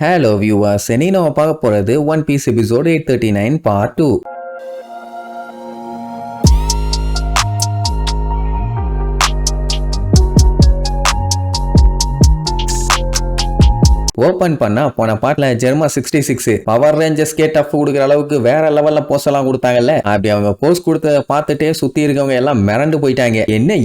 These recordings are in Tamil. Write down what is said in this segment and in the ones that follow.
Hello viewers, இன்னைக்கு நம்ம பார்க்க போறது One Piece episode 839 part 2. Open பண்ணா போன பாட்டுல ஜெர்மா 66 பவர் ரேஞ்சர்ஸ்கே டஃப் கொடுக்குற அளவுக்கு வேற லெவல்ல போஸ் எல்லாம் கொடுத்தாங்கல்ல. அப்படி அவங்க போஸ் கொடுத்தத பார்த்துட்டே சுத்தி இருக்கவங்க எல்லாம் மிரண்டு போயிட்டாங்க.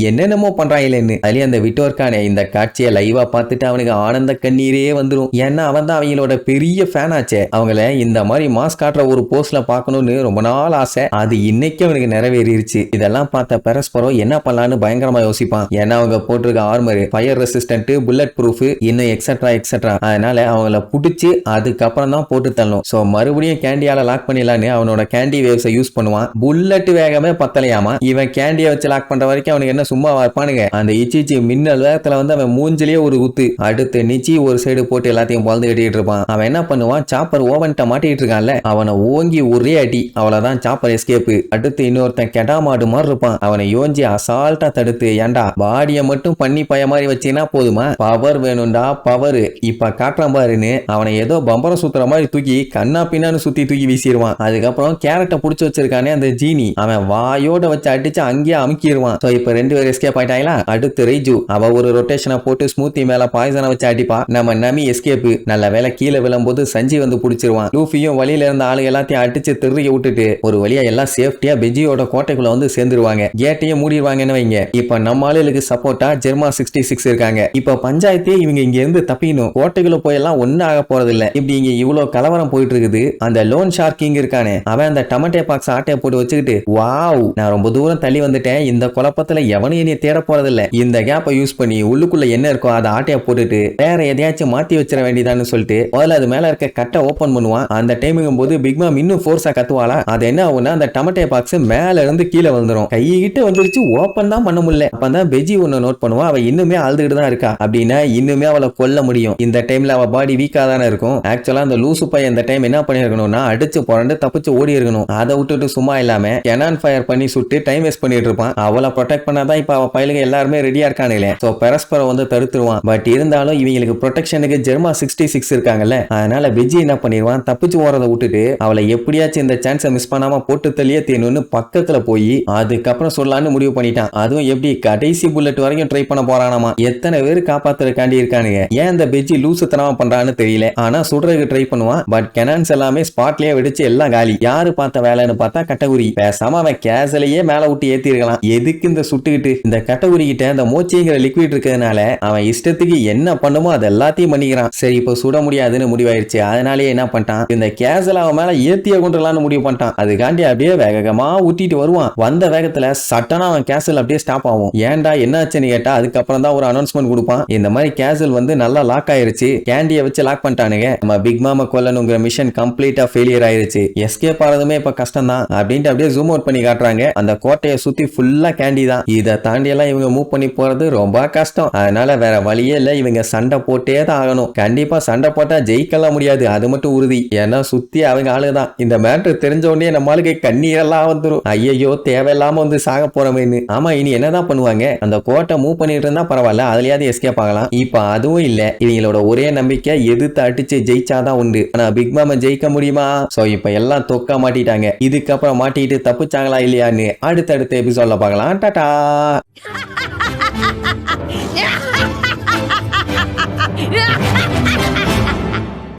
என்னென்னமோ பண்றாங்களேன்னு. அதுலயே அந்த விட்டோர்கானே இந்த காட்சியை லைவா பார்த்துட்டு அவனுக்கு ஆனந்த கண்ணீரே வந்துடும். ஏன்னா அவன் தான் அவங்களோட பெரிய ஃபேன் ஆச்சே. அவங்கள இந்த மாதிரி மாஸ் காட்டுற ஒரு போஸ்ட்ல பார்க்கணும்னு ரொம்ப நாள் ஆசை. அது இன்னைக்கு அவனுக்கு நிறைவேறிடுச்சு. இதெல்லாம் பார்த்த பெரஸ்பரோ என்ன பண்ணலான்னு பயங்கரமா யோசிப்பான். ஏன்னா அவங்க போட்டிருக்க armour fire resistant, bullet proof, இன்னும் எக்ஸெட்ரா எக்ஸெட்ரா. அதனால அவங்கள புடிச்சு அதுக்கப்புறம் தான் போட்டு தள்ளணும். சோ மறுபடியும் கேண்டியால லாக் பண்ணிடலான்னு அவனோட கேண்டி வேவ்ஸை யூஸ் பண்ணுவான். புல்லட் வேகமே பத்தலையாமா. இவன் கேண்டியை வச்சு லாக் பண்ற வரைக்கும் அவனுக்கு என்ன சும்மா இருப்பானுங்க. அந்த இச்சி மின்னல் வேகத்துல வந்து அவன் மூஞ்சிலேயே ஒரு குத்து. அடுத்து நிச்சி ஒரு சைடு போட்டு எல்லாத்தையும் பழந்து கட்டிட்டு இருப்பான். அவன் என்ன பண்ணுவான், சாப்பர் ஓவன்ட்ட மாட்டிட்டு இருக்கான்ல, அவனை ஓங்கி ஒரே அடி, அவ்வளவுதான் சாப்பர் எஸ்கேப். அடுத்து இன்னொருத்தன் கெடா மாடு மாதிரி இருப்பான். அவனை யோஞ்சி அசால்ட்டா தடுத்து, ஏண்டா பாடியை மட்டும் பண்ணி பய மாதிரி வச்சீங்கன்னா போதுமா, பவர் வேணும்டா பவர், இப்ப காட்டுறான் பாருன்னு அவனை ஏதோ பம்பரம் சுத்துற மாதிரி தூக்கி கண்ணா பின்னான்னு சுத்தி தூக்கி வீசிடுவான். அதுக்கப்புறம் கேரட்டை புடிச்சு வச்சிருக்கானே அந்த ஜீனி, அவன் வாயோட வச்சு அடிச்சு அங்கேயே அமுக்கிடுவான். சோ இப்ப ரெண்டு பேரும் எஸ்கேப் ஆயிட்டாங்களா. அடுத்து ரைஜு, அவ ஒரு ரொட்டேஷனை போட்டு ஸ்மூத்தி மேல பாய்சனை வச்சு அடிப்பா. நம்ம நமி எஸ்கேப். நல்ல வேலை கீழே விழும்போது சஞ்சி வந்து புடிச்சிருவான். லூஃபியும் வழியில இருந்த ஆளு எல்லாத்தையும் அடிச்சு திருகி விட்டுட்டு ஒரு வழியா எல்லாம் சேஃப்டியா பெஜியோட கோட்டைக்குள்ள வந்து சேர்ந்துருவாங்க. கேட்டையும் மூடிடுவாங்கன்னு வைங்க. இப்ப நம்ம ஆளுகளுக்கு சப்போர்ட்டா ஜெர்மா 66 இருக்காங்க. இப்ப பஞ்சாயத்தே இவங்க இங்க இருந்து தப்பிக்கணும். கோட்டைக்குள்ள போயெல்லாம் ஒன்னும் ஆக போறது இல்ல. இப்படி இங்க இவ்வளவு கலவரம் போயிட்டு இருக்குது. அந்த லோன் ஷார்க் கிங் இருக்கானே, அவன் அந்த டொமேட்டோ பாக்ஸ் ஆட்டையை போட்டு வச்சுக்கிட்டு, வாவ் நான் ரொம்ப தூரம் தள்ளி வந்துட்டேன், இந்த குழப்பத்துல எவனும் என்னைய தேட போறது இல்ல, இந்த கேப்பை யூஸ் பண்ணி உள்ளுக்குள்ள என்ன இருக்கோ அதை ஆட்டையை போட்டுட்டு வேற எதையாச்சும் மாத்தி வச்சிட வேண்டியதான்னு சொல்லிட்டு முதல்ல அது மேல இருக்க கட்டை ஓபன் பண்ணுவான். அந்த டைமுங்கும் போது பிக்மாம் இன்னும் ஃபோர்ஸா கத்துவாளா. அது என்ன ஆகும்னா, அந்த டொமேட்டோ பாக்ஸ் மேல இருந்து கீழே வந்துடும். கையிட்டு வந்துருச்சு, ஓபன் தான் பண்ண முடியல. அப்பதான் பெஜி ஒன்னு நோட் பண்ணுவா, அவ இன்னுமே அழுதுகிட்டு தான் இருக்கா. அப்படின்னா இன்னுமே அவளை கொல்ல முடியும். இந்த டைம்ல அவ பாடி வீக்கா தானே இருக்கும். ஆக்சுவலா அந்த லூசு பையன் இந்த டைம் என்ன பண்ணிருக்கணும்னா, அடிச்சு புரண்டு தப்பிச்சு ஓடி இருக்கணும். அதை விட்டுட்டு சும்மா இல்லாம கேனான் ஃபயர் பண்ணி சுட்டு டைம் வேஸ்ட் பண்ணிட்டு இருப்பான். அவளை ப்ரொடெக்ட் பண்ணாதான் இப்ப அவ பயிலுங்க எல்லாருமே ரெடியா இருக்கானுங்களே. சோ பெரஸ்பரம் வந்து தடுத்துருவான். பட் இருந்தாலும் இவங்களுக்கு ப்ரொடெக்ஷனுக்கு ஜெர்மா 66 இருக்காங்கல்ல. அதனால பெஜி என்ன பண்ணிடுவான், தப்பிச்சு ஓரதை விட்டுட்டு அவளை எப்படியாச்சும் இந்த சான்ஸை மிஸ் பண்ணாம போட்டு தள்ளியே தீனுன்னு பக்கத்துல போய் அதுக்கப்புறம் சொல்லலான்னு முடிவு பண்ணிட்டான். அதுவும் எப்படி கடைசி புல்லட் வரைக்கும் ட்ரை பண்ண போறானாமா. எத்தனை பேர் காப்பாத்துறக்காண்டி இருக்கானுங்க. ஏன் இந்த பெஜி லூசுத்தனமா பண்றான்னு தெரியல. ஆனா சுடுறதுக்கு ட்ரை பண்ணுவான். பட் கெனான்ஸ் எல்லாமே ஸ்பாட்லயே வெடிச்சு எல்லாம் காலி. யாரு பார்த்த வேலைன்னு பார்த்தா கட்டகுரி. பேசாம அவன் கேசலையே மேல விட்டு ஏத்தி இருக்கலாம். எதுக்கு இந்த சுட்டுக்கிட்டு. இந்த கட்டகுரி கிட்ட இந்த மோச்சிங்கிற லிக்விட் இருக்கிறதுனால அவன் இஷ்டத்துக்கு என்ன பண்ணுமோ அது எல்லாத்தையும் பண்ணிக்கிறான். சரி இப்ப சுட முடியாதுன்னு முடிவாயிருச்சு. அதனாலேயே என்ன பண்ணிட்டான், இந்த கேசல் அவன் மேல ஏத்திய கொண்டுலான்னு முடிவு பண்ணிட்டான். அதுக்காண்டி அப்படியே வேகமா ஊட்டிட்டு வருவான். வந்த வேகத்துல சட்டனா அவன் கேசல் அப்படியே ஸ்டாப் ஆகும். ஏன்டா என்னாச்சுன்னு கேட்டா அதுக்கப்புறம் தான் ஒரு அனௌன்ஸ்மெண்ட் கொடுப்பான். இந்த மாதிரி கேசல் வந்து நல்லா லாக் ஆயிருச்சு, கேண்டியை வச்சு லாக் பண்ணிட்டானுங்க, நம்ம பிக் மாமா கொல்லணுங்கிற மிஷன் கம்ப்ளீட்டா ஃபெயிலியர் ஆயிருச்சு, எஸ்கேப் ஆறதுமே இப்ப கஷ்டம் தான் அப்படின்ட்டு அப்படியே ஜூம் அவுட் பண்ணி காட்டுறாங்க. அந்த கோட்டையை சுத்தி ஃபுல்லா கேண்டி தான். இதை தாண்டி எல்லாம் இவங்க மூவ் பண்ணி போறது ரொம்ப கஷ்டம். அதனால வேற வழியே இல்ல, இவங்க சண்டை போட்டே தான் ஆகணும். கண்டிப்பா சண்டை போட்டா ஜெயிக்கலாம் முடியாது, அது மட்டும் உறுதி. ஏன்னா சுத்தி அவங்க ஆளுதான். இந்த மேட்ரு தெரிஞ்ச உடனே நம்மளுக்கு கண்ணீரெல்லாம் வந்துடும். ஐயோ தேவையில்லாம வந்து சாக போறமேன்னு. ஆமா இனி என்னதான் பண்ணுவாங்க, அந்த கோட்டை மூவ் பண்ணிட்டு இருந்தா பரவாயில்ல, அதுலயாவது எஸ்கேப் ஆகலாம். இப்ப அதுவும் இல்ல. இவங்களோட ஒரே நம்பிக்கை எதிர்த்து அடிச்சு ஜெயிச்சாதான் உண்டு. ஆனா பிக் மாமா ஜெயிக்க முடியுமா? சோ இப்ப எல்லாம் தொக்கா மாட்டிட்டாங்க. இதுக்கப்புறம் மாட்டிட்டு தப்பிச்சாங்களா இல்லையான்னு அடுத்தடுத்த எபிசோட்ல பார்க்கலாம். டாடா.